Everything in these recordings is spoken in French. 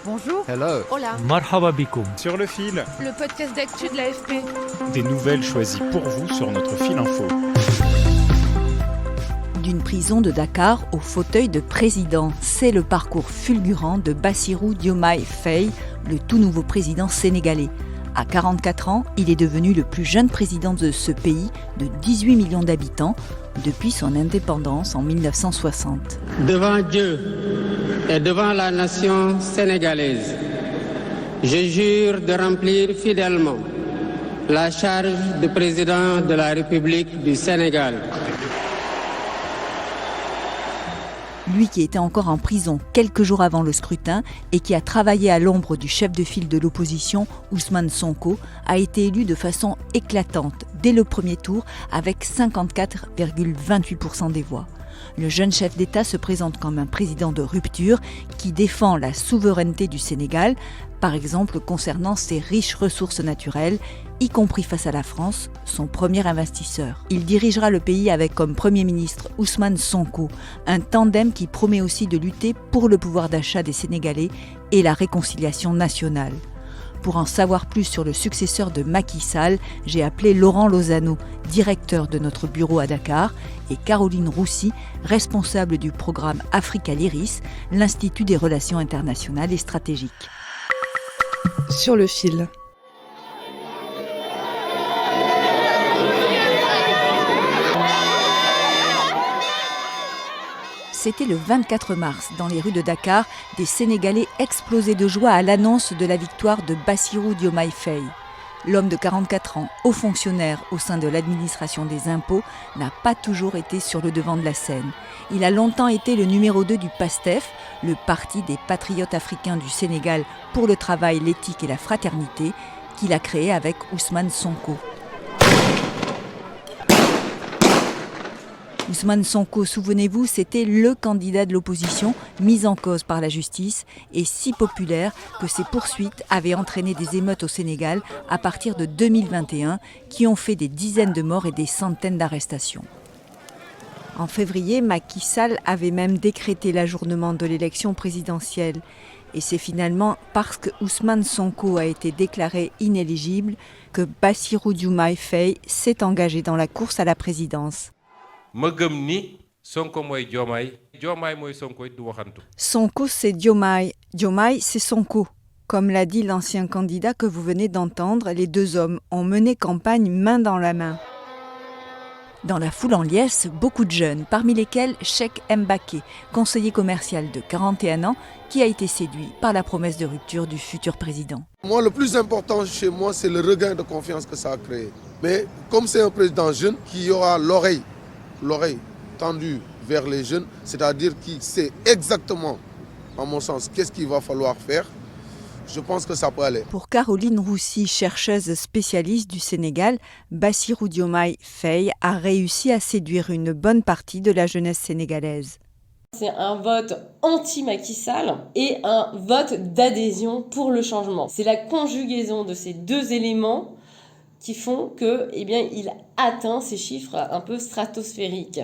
Bonjour. Hello. Hola. Marhaba bikoum. Sur le fil, Le podcast d'actu de l'AFP. des nouvelles choisies pour vous sur notre fil info. D'une prison de Dakar au fauteuil de président, c'est le parcours fulgurant de Bassirou Diomaye Faye, le tout nouveau président sénégalais. À 44 ans, il est devenu le plus jeune président de ce pays de 18 millions d'habitants depuis son indépendance en 1960. Devant Dieu et devant la nation sénégalaise, je jure de remplir fidèlement la charge de président de la République du Sénégal. Lui qui était encore en prison quelques jours avant le scrutin et qui a travaillé à l'ombre du chef de file de l'opposition, Ousmane Sonko, a été élu de façon éclatante dès le premier tour avec 54,28% des voix. Le jeune chef d'État se présente comme un président de rupture qui défend la souveraineté du Sénégal, par exemple concernant ses riches ressources naturelles, y compris face à la France, son premier investisseur. Il dirigera le pays avec comme Premier ministre Ousmane Sonko, un tandem qui promet aussi de lutter pour le pouvoir d'achat des Sénégalais et la réconciliation nationale. Pour en savoir plus sur le successeur de Macky Sall, j'ai appelé Laurent Lozano, directeur de notre bureau à Dakar, et Caroline Roussy, responsable du programme Africa Lyris, l'Institut des relations internationales et stratégiques. Sur le fil. C'était le 24 mars, dans les rues de Dakar, des Sénégalais explosaient de joie à l'annonce de la victoire de Bassirou Diomaye Faye. L'homme de 44 ans, haut fonctionnaire au sein de l'administration des impôts, n'a pas toujours été sur le devant de la scène. Il a longtemps été le numéro 2 du PASTEF, le Parti des patriotes africains du Sénégal pour le travail, l'éthique et la fraternité, qu'il a créé avec Ousmane Sonko. Ousmane Sonko, souvenez-vous, c'était le candidat de l'opposition mis en cause par la justice et si populaire que ses poursuites avaient entraîné des émeutes au Sénégal à partir de 2021 qui ont fait des dizaines de morts et des centaines d'arrestations. En février, Macky Sall avait même décrété l'ajournement de l'élection présidentielle. Et c'est finalement parce que Ousmane Sonko a été déclaré inéligible que Bassirou Diomaye Faye s'est engagé dans la course à la présidence. Sonko, c'est Diomaye. Diomaye, c'est Sonko. Comme l'a dit l'ancien candidat que vous venez d'entendre, les deux hommes ont mené campagne main dans la main. Dans la foule en liesse, beaucoup de jeunes, parmi lesquels Cheikh Mbacké, conseiller commercial de 41 ans, qui a été séduit par la promesse de rupture du futur président. Moi, le plus important chez moi, c'est le regain de confiance que ça a créé. Mais comme c'est un président jeune qui aura l'oreille tendue vers les jeunes, c'est-à-dire qui sait exactement, à mon sens, qu'est-ce qu'il va falloir faire, je pense que ça peut aller. Pour Caroline Roussy, chercheuse spécialiste du Sénégal, Bassirou Diomaye Faye a réussi à séduire une bonne partie de la jeunesse sénégalaise. C'est un vote anti-Macky Sall et un vote d'adhésion pour le changement. C'est la conjugaison de ces deux éléments qui font que, il atteint ces chiffres un peu stratosphériques.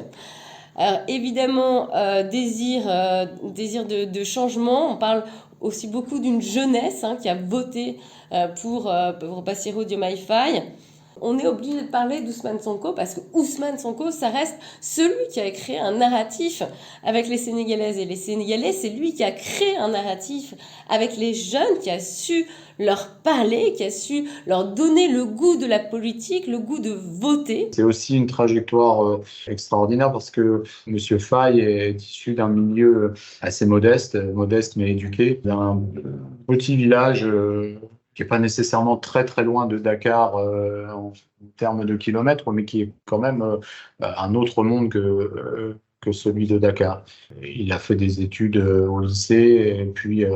Alors, évidemment, désir de changement. On parle aussi beaucoup d'une jeunesse qui a voté pour Bassirou Diomaye Faye. On est obligé de parler d'Ousmane Sonko parce que Ousmane Sonko, ça reste celui qui a créé un narratif avec les Sénégalaises et les Sénégalais. C'est lui qui a créé un narratif avec les jeunes, qui a su leur parler, qui a su leur donner le goût de la politique, le goût de voter. C'est aussi une trajectoire extraordinaire parce que M. Faye est issu d'un milieu assez modeste mais éduqué, d'un petit village qui n'est pas nécessairement très très loin de Dakar en termes de kilomètres, mais qui est quand même un autre monde que celui de Dakar. Il a fait des études au lycée, et puis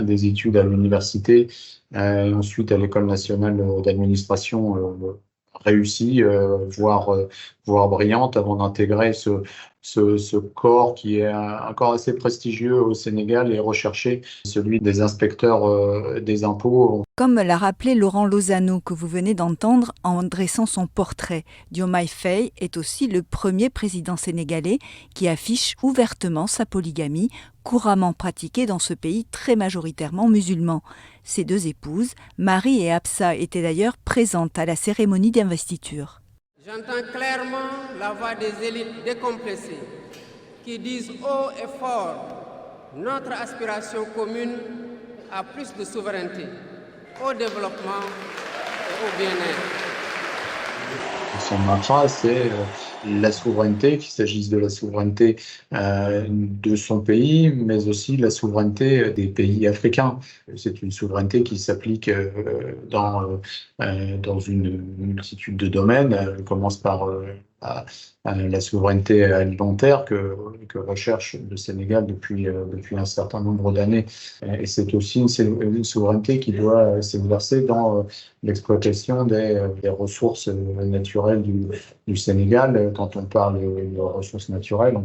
des études à l'université, et ensuite à l'École nationale d'administration réussie, voire brillante, avant d'intégrer ce corps qui est un corps assez prestigieux au Sénégal et recherché, celui des inspecteurs des impôts. Comme l'a rappelé Laurent Lozano, que vous venez d'entendre en dressant son portrait, Diomaye Faye est aussi le premier président sénégalais qui affiche ouvertement sa polygamie, couramment pratiquée dans ce pays très majoritairement musulman. Ses deux épouses, Marie et Absa, étaient d'ailleurs présentes à la cérémonie d'investiture. J'entends clairement la voix des élites décomplexées qui disent haut et fort notre aspiration commune à plus de souveraineté, au développement et au bien-être. Son mantra, c'est la souveraineté, qu'il s'agisse de la souveraineté de son pays, mais aussi la souveraineté des pays africains. C'est une souveraineté qui s'applique dans une multitude de domaines. Elle commence par la souveraineté alimentaire que recherche le Sénégal depuis un certain nombre d'années. Et c'est aussi une souveraineté qui doit s'exercer dans l'exploitation des ressources naturelles du Sénégal. Quand on parle de ressources naturelles, on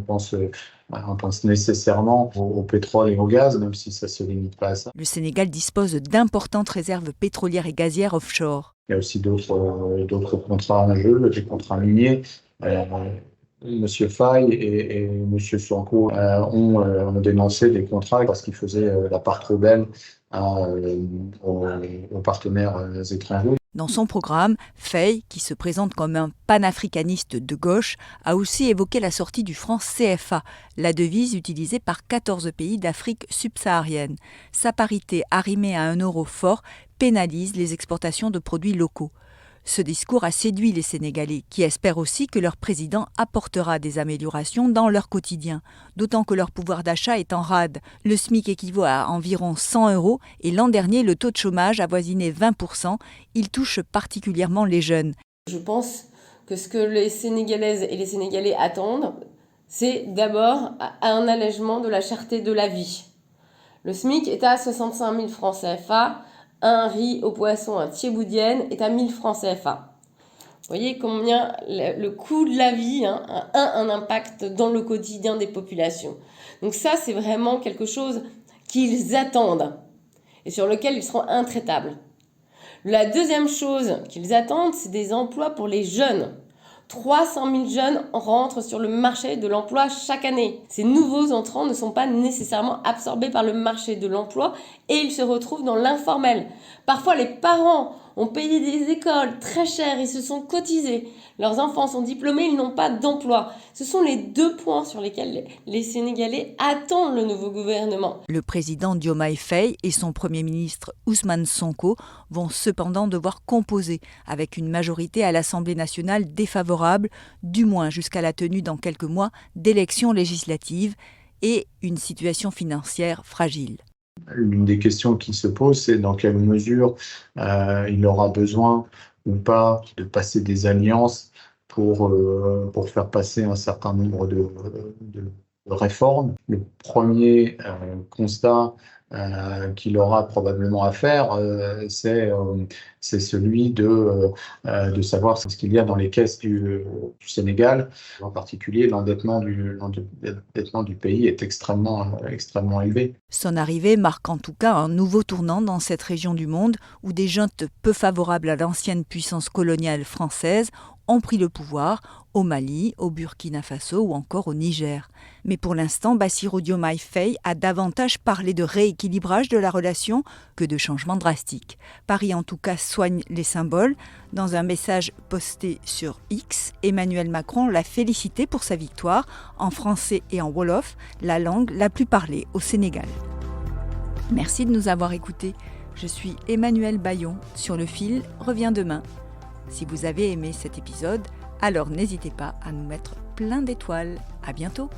pense nécessairement au pétrole et au gaz, même si ça ne se limite pas à ça. Le Sénégal dispose d'importantes réserves pétrolières et gazières offshore. Il y a aussi d'autres contrats en jeu, des contrats miniers. Monsieur Faye et Monsieur Sonko ont dénoncé des contrats parce qu'ils faisaient la part trop belle aux partenaires étrangers. Dans son programme, Faye, qui se présente comme un panafricaniste de gauche, a aussi évoqué la sortie du franc CFA, la devise utilisée par 14 pays d'Afrique subsaharienne. Sa parité, arrimée à un euro fort, pénalise les exportations de produits locaux. Ce discours a séduit les Sénégalais, qui espèrent aussi que leur président apportera des améliorations dans leur quotidien, d'autant que leur pouvoir d'achat est en rade. Le SMIC équivaut à environ 100 € et l'an dernier, le taux de chômage avoisinait 20%. Il touche particulièrement les jeunes. Je pense que ce que les Sénégalaises et les Sénégalais attendent, c'est d'abord un allègement de la cherté de la vie. Le SMIC est à 65 000 francs CFA. Un riz au poisson, un thieboudienne, est à 1000 francs CFA. Vous voyez combien le coût de la vie a un impact dans le quotidien des populations. Donc ça, c'est vraiment quelque chose qu'ils attendent et sur lequel ils seront intraitables. La deuxième chose qu'ils attendent, c'est des emplois pour les jeunes. 300 000 jeunes rentrent sur le marché de l'emploi chaque année. Ces nouveaux entrants ne sont pas nécessairement absorbés par le marché de l'emploi et ils se retrouvent dans l'informel. Parfois, les parents ont payé des écoles très chères, ils se sont cotisés. Leurs enfants sont diplômés, ils n'ont pas d'emploi. Ce sont les deux points sur lesquels les Sénégalais attendent le nouveau gouvernement. Le président Diomaye Faye et son premier ministre Ousmane Sonko vont cependant devoir composer avec une majorité à l'Assemblée nationale défavorable, du moins jusqu'à la tenue dans quelques mois d'élections législatives et une situation financière fragile. L'une des questions qui se pose, c'est dans quelle mesure il aura besoin ou pas de passer des alliances pour faire passer un certain nombre de réformes. Le premier constat qu'il aura probablement à faire, c'est celui de savoir ce qu'il y a dans les caisses du Sénégal. En particulier, l'endettement du pays est extrêmement élevé. Son arrivée marque en tout cas un nouveau tournant dans cette région du monde où des juntes peu favorables à l'ancienne puissance coloniale française ont pris le pouvoir au Mali, au Burkina Faso ou encore au Niger. Mais pour l'instant, Bassirou Diomaye Faye a davantage parlé de rééquilibrage de la relation que de changements drastiques. Paris en tout cas soigne les symboles. Dans un message posté sur X, Emmanuel Macron l'a félicité pour sa victoire en français et en wolof, la langue la plus parlée au Sénégal. Merci de nous avoir écoutés. Je suis Emmanuel Bayon. Sur le fil revient demain. Si vous avez aimé cet épisode, alors n'hésitez pas à nous mettre plein d'étoiles. À bientôt!